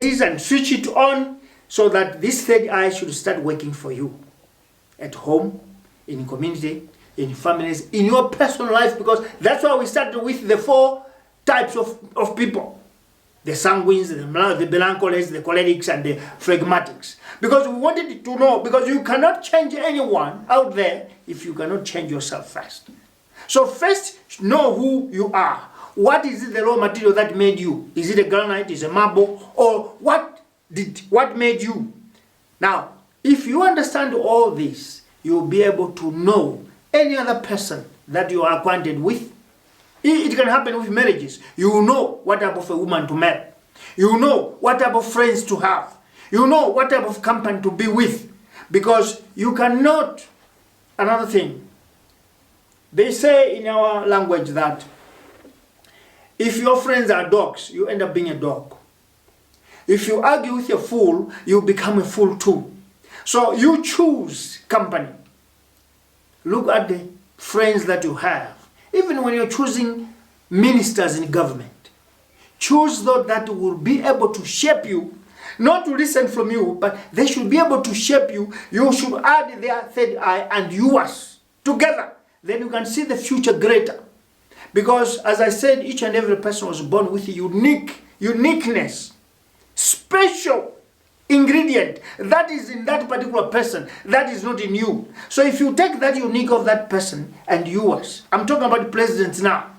and switch it on so that this third eye should start working for you at home, in community, in families, in your personal life, because that's why we started with the 4 types of people. The sanguines, the melancholics, the cholerics, and the phlegmatics. Because we wanted to know, because you cannot change anyone out there if you cannot change yourself first. So first, know who you are. What is it, the raw material that made you? Is it a granite, is it a marble, or what made you? Now, if you understand all this, you'll be able to know any other person that you are acquainted with. It can happen with marriages. You know what type of a woman to marry. You know what type of friends to have. You know what type of company to be with. Because you cannot... Another thing. They say in our language that if your friends are dogs, you end up being a dog. If you argue with a fool, you become a fool too. So you choose company. Look at the friends that you have. Even when you're choosing ministers in government, choose those that will be able to shape you, not to listen from you, but they should be able to shape you. You should add their third eye and yours together. Then you can see the future greater. Because as I said, each and every person was born with uniqueness, special ingredient that is in that particular person, that is not in you. So if you take that unique of that person and yours, I'm talking about presidents now,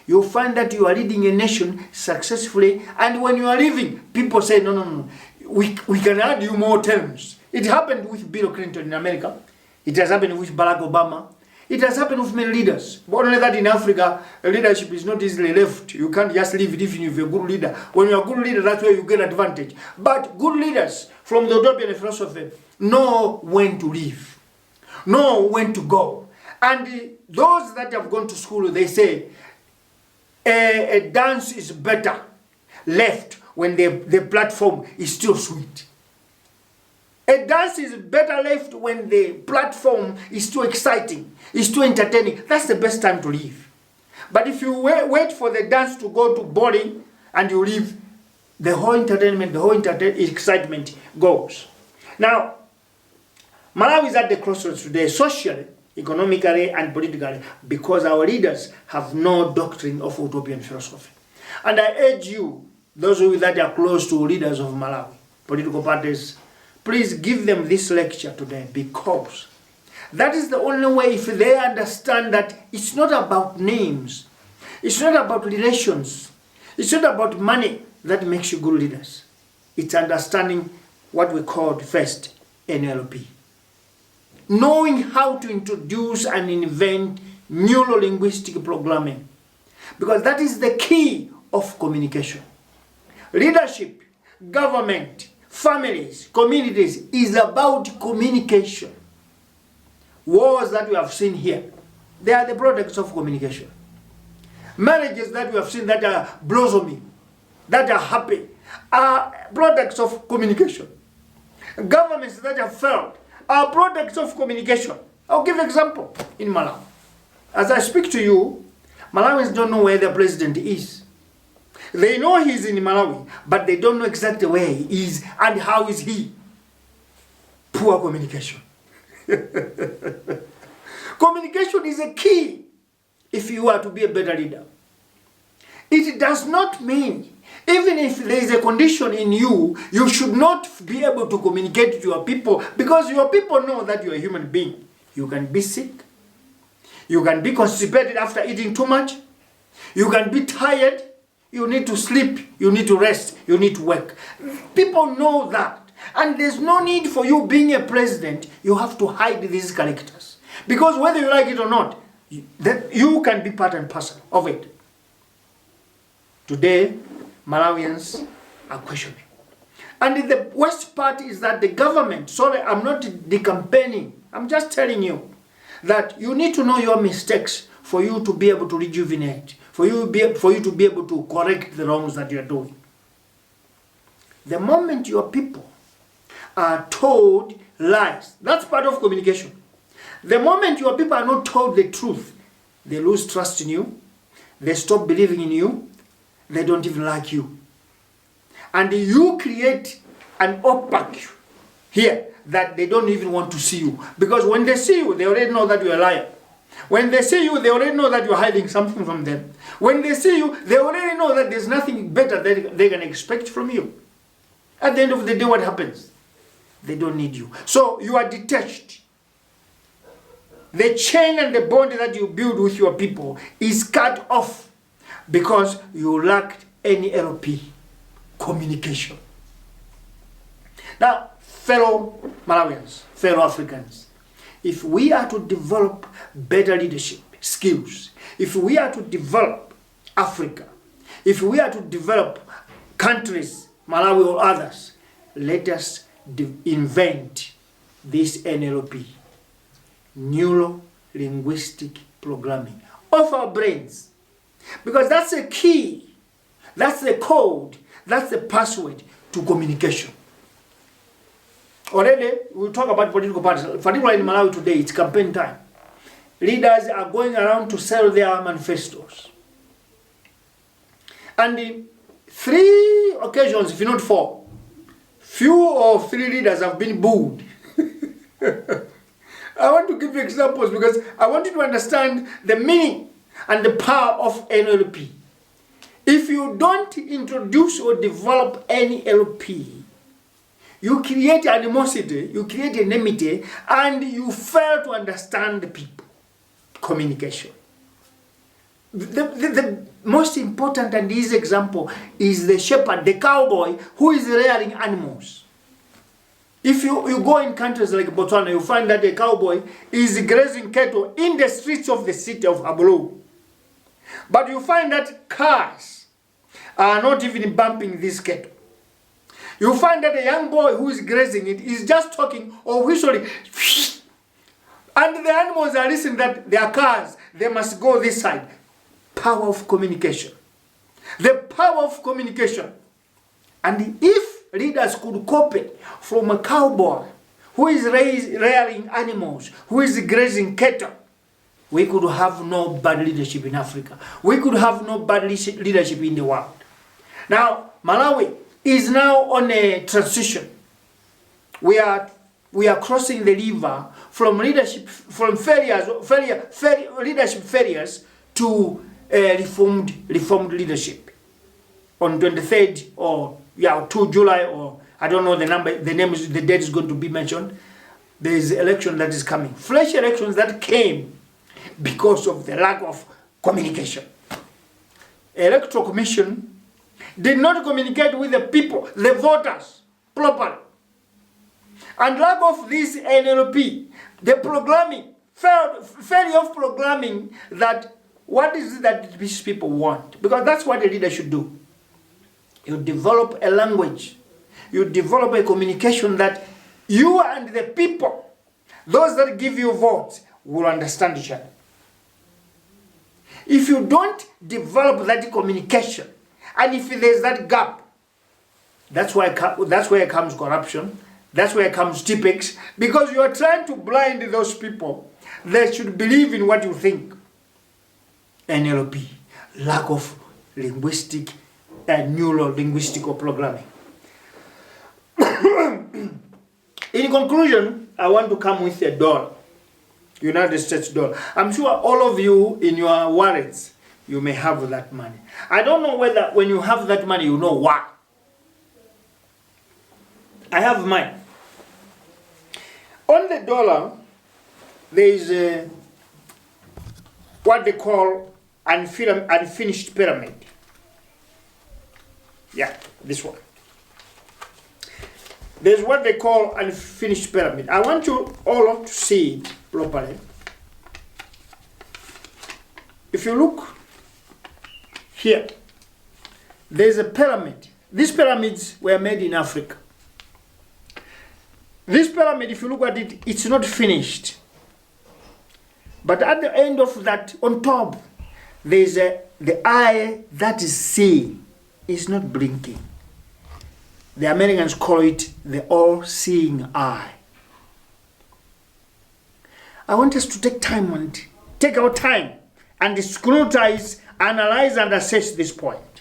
you'll find that you are leading a nation successfully, and when you are leaving, people say, no, we can add you more terms. It happened with Bill Clinton in America. It has happened with Barack Obama. It has happened with many leaders. But only that in Africa, leadership is not easily left. You can't just leave it if you're a good leader. When you're a good leader, that's where you get advantage. But good leaders from the Utopian philosophy know when to leave, know when to go. And those that have gone to school, they say, a dance is better left when the platform is still sweet. A dance is better left when the platform is too exciting, is too entertaining. That's the best time to leave. But if you wait for the dance to go to boring and you leave, the whole excitement goes. Now, Malawi is at the crossroads today, socially, economically, and politically, because our leaders have no doctrine of utopian philosophy. And I urge you, those of you that are close to leaders of Malawi, political parties, please give them this lecture today, because that is the only way, if they understand that it's not about names, it's not about relations, it's not about money that makes you good leaders. It's understanding what we call first NLP. Knowing how to introduce and invent neuro-linguistic programming, because that is the key of communication. Leadership, government, families, communities is about communication. Wars that we have seen here, they are the products of communication. Marriages that we have seen that are blossoming, that are happy, are products of communication. Governments that have failed are products of communication. I'll give an example in Malawi. As I speak to you, Malawians don't know where their president is. They know he's in Malawi, but they don't know exactly where he is and how is he. Poor communication. Communication is a key if you are to be a better leader. It does not mean, even if there is a condition in you, you should not be able to communicate to your people, because your people know that you're a human being. You can be sick. You can be constipated after eating too much. You can be tired. You need to sleep, you need to rest, you need to work. People know that. And there's no need for you being a president, you have to hide these characters. Because whether you like it or not, you can be part and parcel of it. Today, Malawians are questioning. And the worst part is that the government, sorry, I'm not decampaigning, I'm just telling you that you need to know your mistakes for you to be able to rejuvenate, for you to be able to correct the wrongs that you are doing. The moment your people are told lies, that's part of communication. The moment your people are not told the truth, they lose trust in you, they stop believing in you, they don't even like you. And you create an opaque here that they don't even want to see you. Because when they see you, they already know that you're a liar. When they see you, they already know that you're hiding something from them. When they see you, they already know that there's nothing better that they can expect from you. At the end of the day, what happens? They don't need you. So you are detached. The chain and the bond that you build with your people is cut off because you lacked any LP communication. Now, fellow Malawians, fellow Africans, if we are to develop better leadership skills, if we are to develop Africa, if we are to develop countries, Malawi or others, let us invent this NLP, Neuro-Linguistic Programming, of our brains. Because that's the key, that's the code, that's the password to communication. Already, we'll talk about political parties, particularly in Malawi today, it's campaign time. Leaders are going around to sell their manifestos. And in 3 occasions, if not 4, few of 3 leaders have been booed. I want to give you examples because I want you to understand the meaning and the power of NLP. If you don't introduce or develop any LP, you create animosity, you create enmity, and you fail to understand the people. Communication. The most important and easy example is the shepherd, the cowboy, who is rearing animals. If you go in countries like Botswana, you find that a cowboy is grazing cattle in the streets of the city of Abulu. But you find that cars are not even bumping this cattle. You find that a young boy who is grazing it is just talking or whistling. And the animals are listening that their cars, they must go this side. Power of communication. The power of communication. And if leaders could copy from a cowboy who is rearing animals, who is grazing cattle, we could have no bad leadership in Africa. We could have no bad leadership in the world. Now, Malawi is now on a transition. We are crossing the river from leadership, from leadership failures to reformed leadership. On 23rd or 2 July, or I don't know the number, the date is going to be mentioned. There is election that is coming. Fresh elections that came because of the lack of communication. Electoral Commission did not communicate with the people, the voters, properly. And lack of this NLP, the programming, failure of programming that what is it that these people want? Because that's what a leader should do. You develop a language. You develop a communication that you and the people, those that give you votes, will understand each other. If you don't develop that communication, and if there's that gap, that's where comes corruption, that's where comes TPEX, because you are trying to blind those people that should believe in what you think. NLP, lack of linguistic and neuro-linguistic programming. In conclusion, I want to come with a dollar, United States dollar. I'm sure all of you in your wallets, you may have that money. I don't know whether when you have that money, you know why. I have mine. On the dollar, there is what they call unfinished pyramid. Yeah, this one. There's what they call unfinished pyramid. I want you all to see it properly. If you look here, there's a pyramid. These pyramids were made in Africa. This pyramid, if you look at it, it's not finished. But at the end of that, on top, there's the eye that is seeing. It's not blinking. The Americans call it the all-seeing eye. I want us to take our time and scrutinize, analyze, and assess this point.